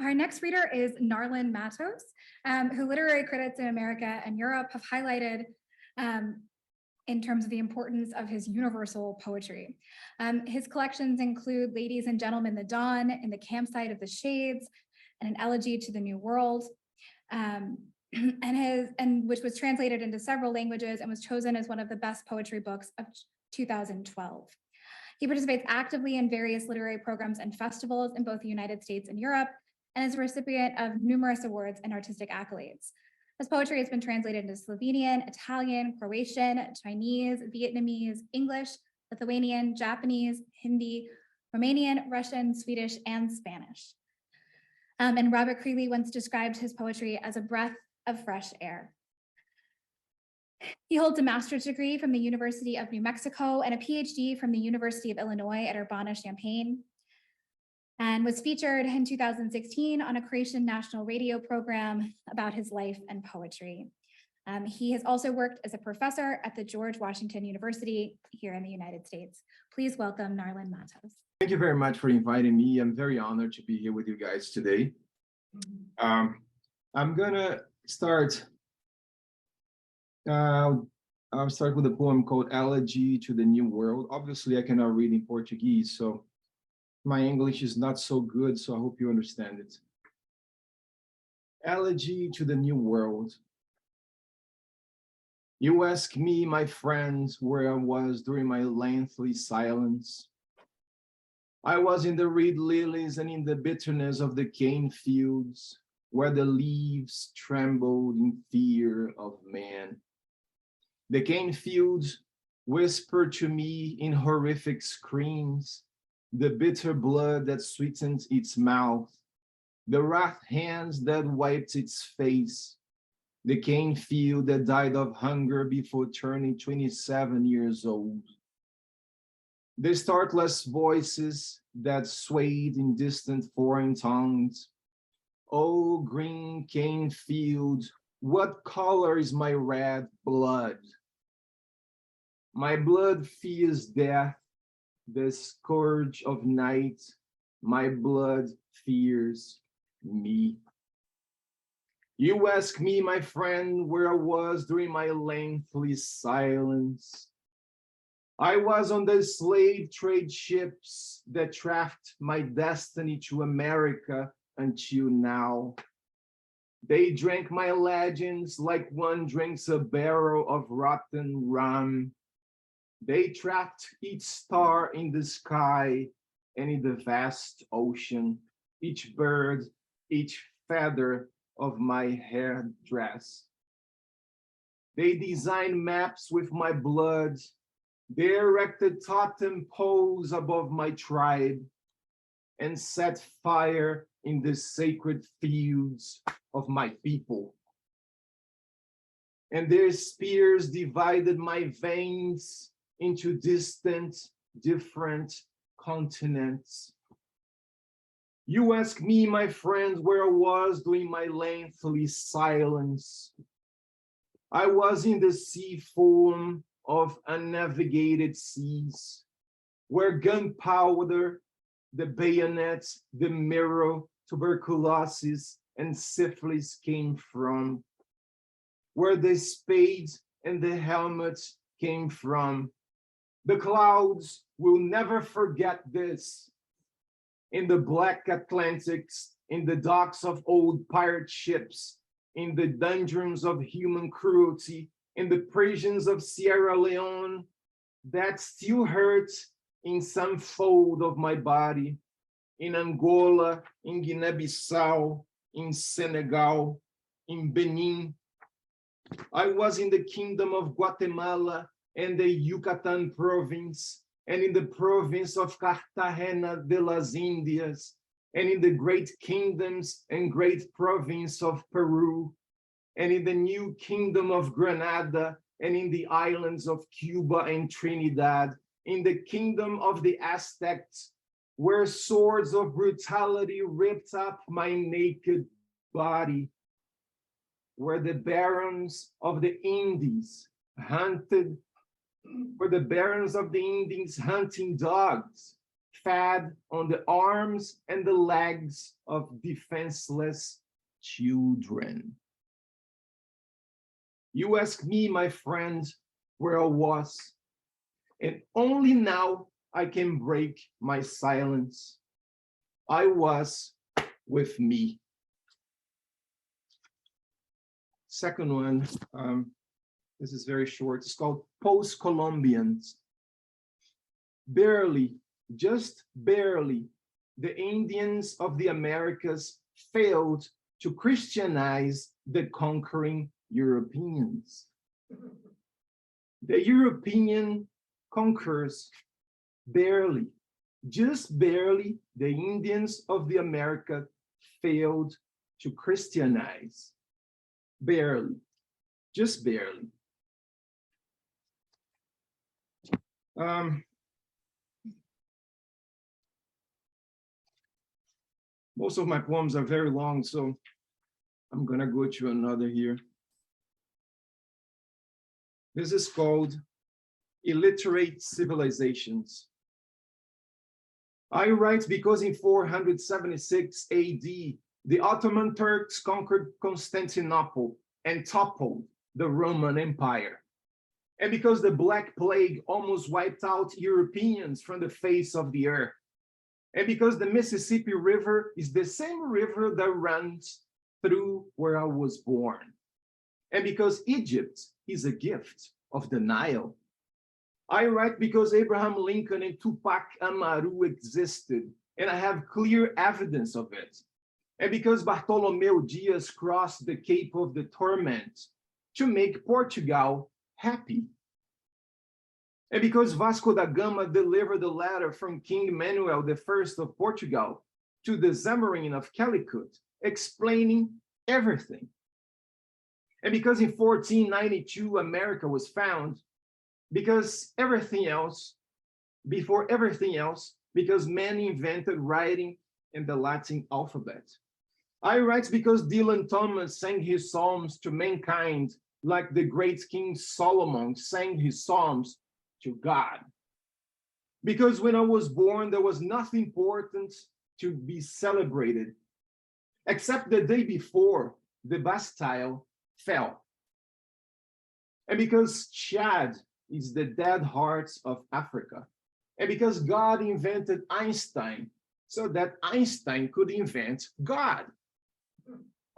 Our next reader is Narlan Matos, who literary critics in America and Europe have highlighted in terms of the importance of his universal poetry. His collections include Ladies and Gentlemen, the Dawn, In the Campsite of the Shades, and An Elegy to the New World, which was translated into several languages and was chosen as one of the best poetry books of 2012. He participates actively in various literary programs and festivals in both the United States and Europe, and is a recipient of numerous awards and artistic accolades. His poetry has been translated into Slovenian, Italian, Croatian, Chinese, Vietnamese, English, Lithuanian, Japanese, Hindi, Romanian, Russian, Swedish, and Spanish. And Robert Creeley once described his poetry as a breath of fresh air. He holds a master's degree from the University of New Mexico and a PhD from the University of Illinois at Urbana-Champaign, and was featured in 2016 on a Croatian national radio program about his life and poetry. He has also worked as a professor at the George Washington University here in the United States. Please welcome Narlan Matos. Thank you very much for inviting me. I'm very honored to be here with you guys today. I'm gonna start. I'll start with a poem called Elegy to the New World. Obviously, I cannot read in Portuguese, so my English is not so good, so I hope you understand it. Elegy to the New World. You ask me, my friends, where I was during my lengthy silence. I was in the reed lilies and in the bitterness of the cane fields, where the leaves trembled in fear of man. The cane fields whispered to me in horrific screams, the bitter blood that sweetened its mouth, the wrath hands that wiped its face, the cane field that died of hunger before turning 27 years old. The startless voices that swayed in distant foreign tongues. Oh, green cane field, what color is my red blood? My blood fears death, the scourge of night. My blood fears me. You ask me, my friend, where I was during my lengthy silence. I was on the slave trade ships that trafficked my destiny to America until now. They drank my legends like one drinks a barrel of rotten rum. They trapped each star in the sky and in the vast ocean, each bird, each feather of my headdress. They designed maps with my blood. They erected totem poles above my tribe and set fire in the sacred fields of my people. And their spears divided my veins into distant, different continents. You ask me, my friends, where I was during my lengthy silence. I was in the sea foam of unnavigated seas, where gunpowder, the bayonet, the mirror, tuberculosis, and syphilis came from, where the spades and the helmets came from. The clouds will never forget this. In the black Atlantics, in the docks of old pirate ships, in the dungeons of human cruelty, in the prisons of Sierra Leone, that still hurts in some fold of my body, in Angola, in Guinea-Bissau, in Senegal, in Benin. I was in the kingdom of Guatemala and the Yucatan province, and in the province of Cartagena de las Indias, and in the great kingdoms and great province of Peru, and in the new kingdom of Granada, and in the islands of Cuba and Trinidad, in the kingdom of the Aztecs, where swords of brutality ripped up my naked body, where the barons of the Indies hunted, where the barons of the Indies hunting dogs fed on the arms and the legs of defenseless children. You ask me, my friend, where I was, and only now I can break my silence. I was with me. Second one, this is very short. It's called Post-Columbians. Barely, just barely, the Indians of the Americas failed to Christianize the conquering Europeans. The European conquerors barely, just barely, the Indians of the America failed to Christianize. Barely, just barely. Most of my poems are very long, so I'm gonna go to another here. This is called Illiterate Civilizations. I write because in 476 AD, the Ottoman Turks conquered Constantinople and toppled the Roman Empire. And because the Black Plague almost wiped out Europeans from the face of the earth. And because the Mississippi River is the same river that runs through where I was born. And because Egypt is a gift of the Nile. I write because Abraham Lincoln and Tupac Amaru existed, and I have clear evidence of it. And because Bartolomeu Dias crossed the Cape of the Torment to make Portugal happy. And because Vasco da Gama delivered a letter from King Manuel I of Portugal to the Zamorin of Calicut, explaining everything. And because in 1492 America was found, because everything else, before everything else, because man invented writing and the Latin alphabet. I write because Dylan Thomas sang his psalms to mankind like the great King Solomon sang his psalms to God. Because when I was born, there was nothing important to be celebrated, except the day before the Bastille fell. And because Chad is the dead hearts of Africa, and because God invented Einstein so that Einstein could invent God.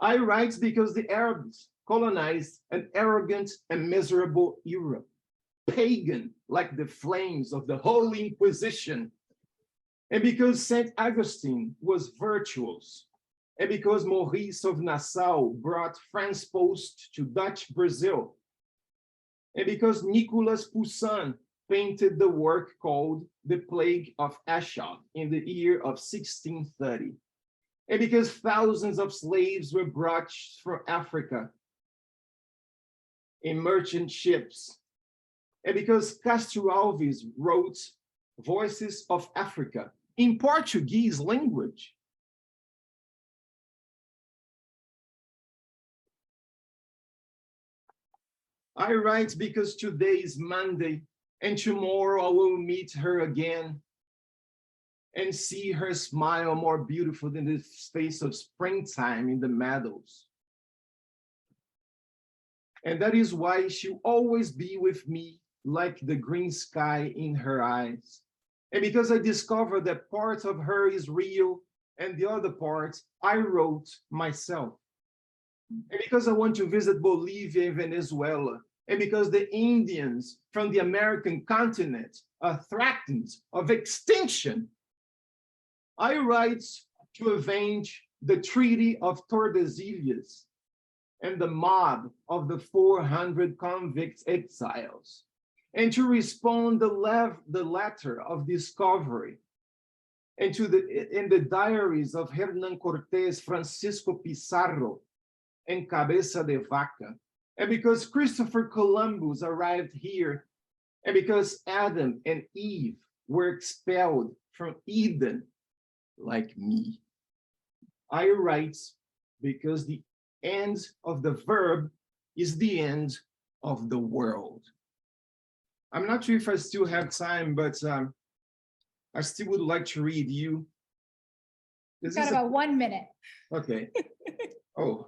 I write because the Arabs colonized an arrogant and miserable Europe, pagan like the flames of the Holy Inquisition, and because St. Augustine was virtuous, and because Maurice of Nassau brought France Post to Dutch Brazil, and because Nicolas Poussin painted the work called The Plague of Ashok in the year of 1630, and because thousands of slaves were brought from Africa in merchant ships, and because Castro Alves wrote Voices of Africa in Portuguese language. I write because today is Monday, and tomorrow I will meet her again and see her smile more beautiful than the face of springtime in the meadows. And that is why she'll always be with me like the green sky in her eyes. And because I discovered that part of her is real and the other part I wrote myself. And because I want to visit Bolivia and Venezuela, and because the Indians from the American continent are threatened of extinction, I write to avenge the Treaty of Tordesillas and the mob of the 400 convict exiles, and to respond the letter of discovery, and in the diaries of Hernan Cortés, Francisco Pizarro, and Cabeça de Vaca, and because Christopher Columbus arrived here, and because Adam and Eve were expelled from Eden like me. I write because the end of the verb is the end of the world. I'm not sure if I still have time, but I still would like to read you. You've got about 1 minute. Okay. Oh.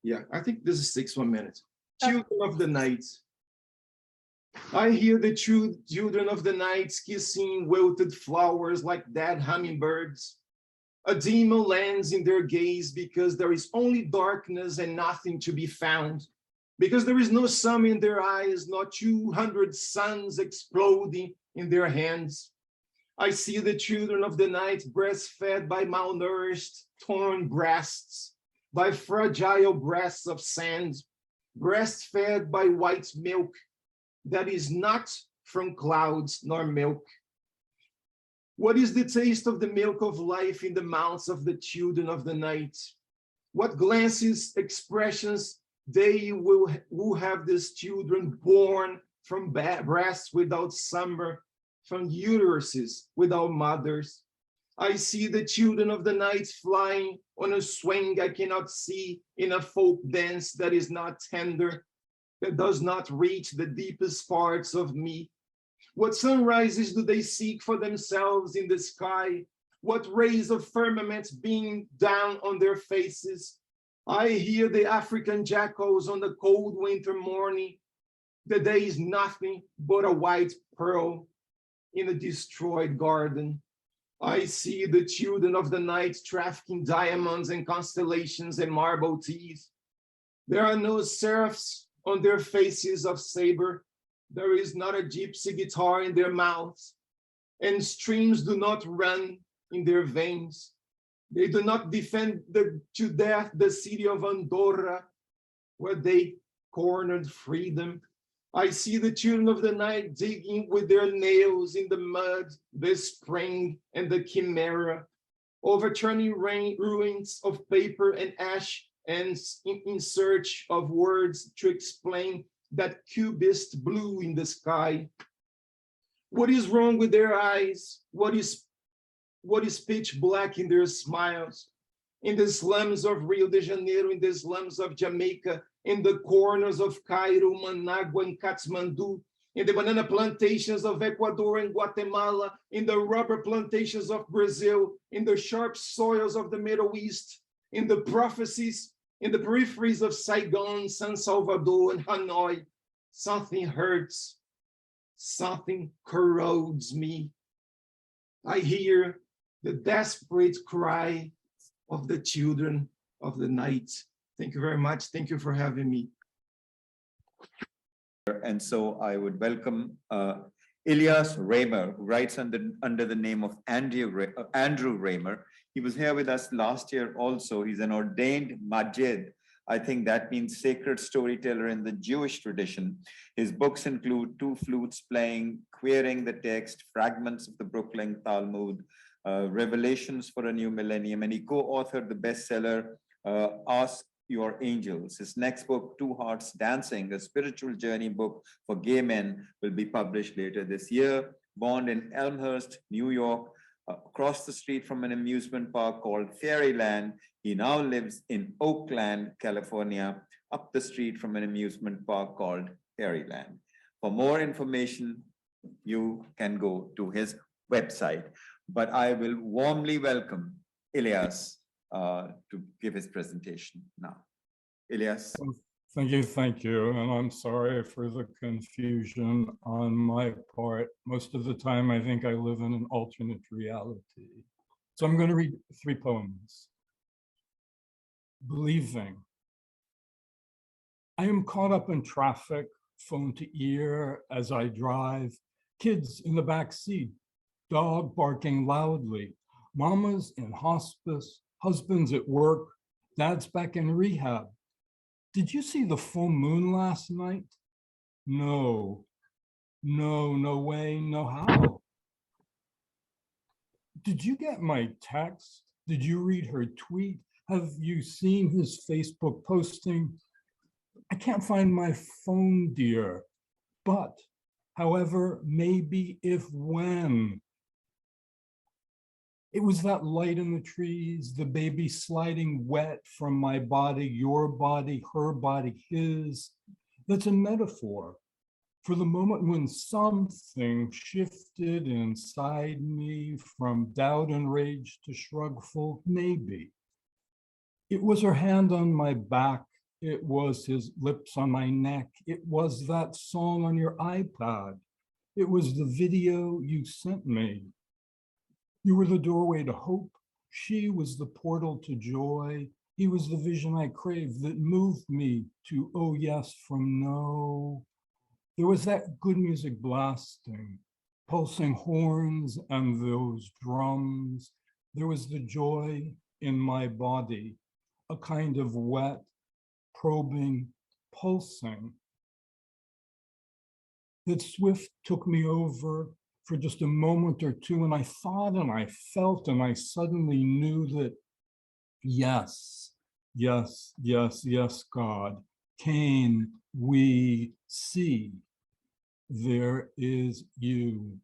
Yeah, I think this is 1 minute. Okay. Children of the night. I hear the true children of the night kissing wilted flowers like dead hummingbirds. A demon lands in their gaze because there is only darkness and nothing to be found. Because there is no sun in their eyes, not 200 suns exploding in their hands. I see the children of the night breastfed by malnourished, torn breasts, by fragile breasts of sand, breastfed by white milk that is not from clouds nor milk. What is the taste of the milk of life in the mouths of the children of the night? What glances, expressions they will have these children born from breasts without summer, from uteruses without mothers. I see the children of the night flying on a swing I cannot see, in a folk dance that is not tender, that does not reach the deepest parts of me. What sunrises do they seek for themselves in the sky? What rays of firmament beam down on their faces? I hear the African jackals on the cold winter morning. The day is nothing but a white pearl in a destroyed garden. I see the children of the night trafficking diamonds and constellations and marble teeth. There are no seraphs on their faces of saber. There is not a gypsy guitar in their mouths, and streams do not run in their veins. They do not defend to death the city of Andorra, where they cornered freedom. I see the children of the night digging with their nails in the mud, the spring and the chimera, overturning ruins of paper and ash, and in search of words to explain that cubist blue in the sky. What is wrong with their eyes? What is pitch black in their smiles? In the slums of Rio de Janeiro, in the slums of Jamaica, in the corners of Cairo, Managua, and Kathmandu, in the banana plantations of Ecuador and Guatemala, in the rubber plantations of Brazil, in the sharp soils of the Middle East, in the prophecies, in the peripheries of Saigon, San Salvador, and Hanoi, something hurts, something corrodes me. I hear the desperate cry of the children of the night. Thank you very much. Thank you for having me. And so I would welcome Ilyas Raymer, who writes under the name of Andrew Raymer. He was here with us last year also. He's an ordained Majid. I think that means sacred storyteller in the Jewish tradition. His books include Two Flutes Playing, Queering the Text, Fragments of the Brooklyn Talmud, Revelations for a New Millennium, and he co-authored the bestseller, Ask Your Angels. His next book, Two Hearts Dancing, a spiritual journey book for gay men, will be published later this year. Born in Elmhurst, New York, across the street from an amusement park called Fairyland, he now lives in Oakland, California, up the street from an amusement park called Fairyland. For more information, you can go to his website. But I will warmly welcome Ilyas to give his presentation now. Ilyas. Thank you. And I'm sorry for the confusion on my part. Most of the time, I think I live in an alternate reality. So I'm going to read 3 poems. Believing. I am caught up in traffic, phone to ear as I drive, kids in the back seat, dog barking loudly, mamas in hospice, husbands at work, dad's back in rehab. Did you see the full moon last night? No way, no how. Did you get my text? Did you read her tweet? Have you seen his Facebook posting? I can't find my phone, dear. But, however, maybe if when. It was that light in the trees, the baby sliding wet from my body, your body, her body, his. That's a metaphor. for the moment when something shifted inside me from doubt and rage to shrugful maybe. It was her hand on my back. It was his lips on my neck. It was that song on your iPad. It was the video you sent me. You were the doorway to hope. She was the portal to joy. He was the vision I craved that moved me to oh yes from no. There was that good music blasting, pulsing horns and those drums. There was the joy in my body, a kind of wet, probing, pulsing. That swift took me over for just a moment or two, and I thought and I felt and I suddenly knew that yes, yes, yes, yes, God, can we see? There is you.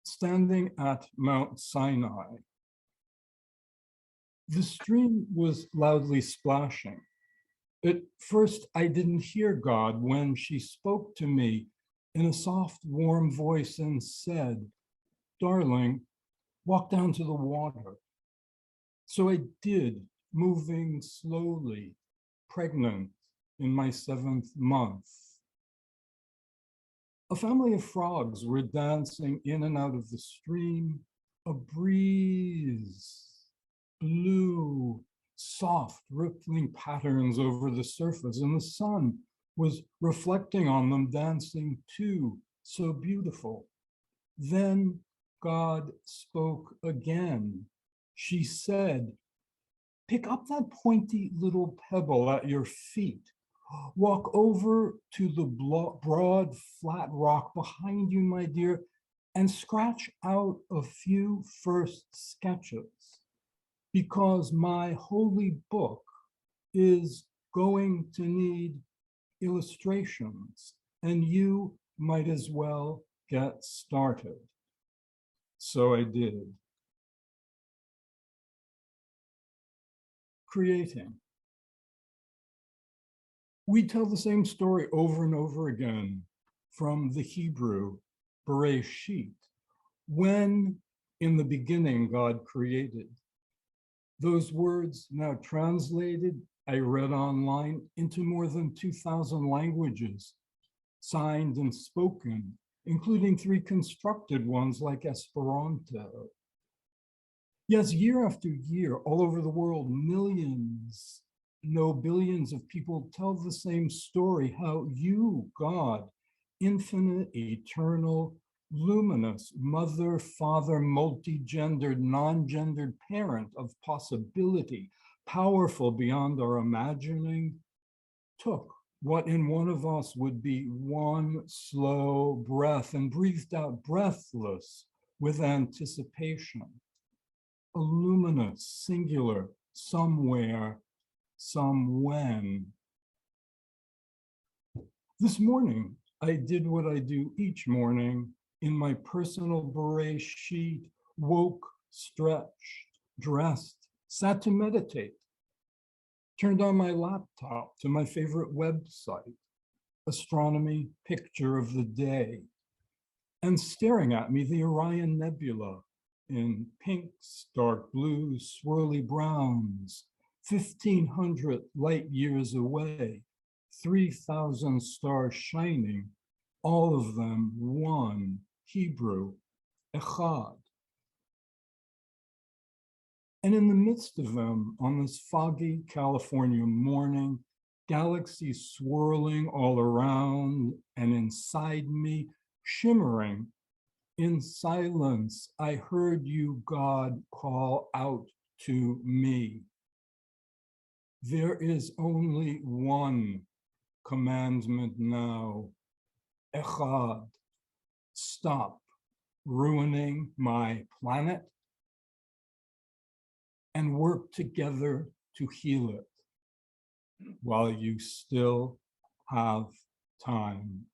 Standing at Mount Sinai, the stream was loudly splashing. At first, I didn't hear God when she spoke to me in a soft, warm voice and said, "Darling, walk down to the water." So I did, moving slowly, pregnant in my 7th month. A family of frogs were dancing in and out of the stream. A breeze blew soft, rippling patterns over the surface, and the sun was reflecting on them, dancing too, so beautiful. Then God spoke again. She said, "Pick up that pointy little pebble at your feet. Walk over to the broad, flat rock behind you, my dear, and scratch out a few first sketches, because my holy book is going to need illustrations, and you might as well get started." So I did. Creating. We tell the same story over and over again from the Hebrew Bereshit, when in the beginning God created. Those words now translated, I read online, into more than 2,000 languages, signed and spoken, including 3 constructed ones like Esperanto. Yes, year after year, all over the world, millions, no billions of people tell the same story, how you, God, infinite, eternal, luminous, mother, father, multi-gendered, non-gendered parent of possibility, powerful beyond our imagining, took what in one of us would be one slow breath and breathed out breathless with anticipation. A luminous, singular, somewhere, somewhen. This morning, I did what I do each morning in my personal Bereshit, woke, stretched, dressed, sat to meditate, turned on my laptop to my favorite website, astronomy picture of the day, and staring at me, the Orion Nebula in pinks, dark blues, swirly browns, 1,500 light years away, 3,000 stars shining, all of them one, Hebrew, Echad. And in the midst of them, on this foggy California morning, galaxies swirling all around and inside me, shimmering. In silence, I heard you, God, call out to me. There is only one commandment now. Echad, stop ruining my planet and work together to heal it while you still have time.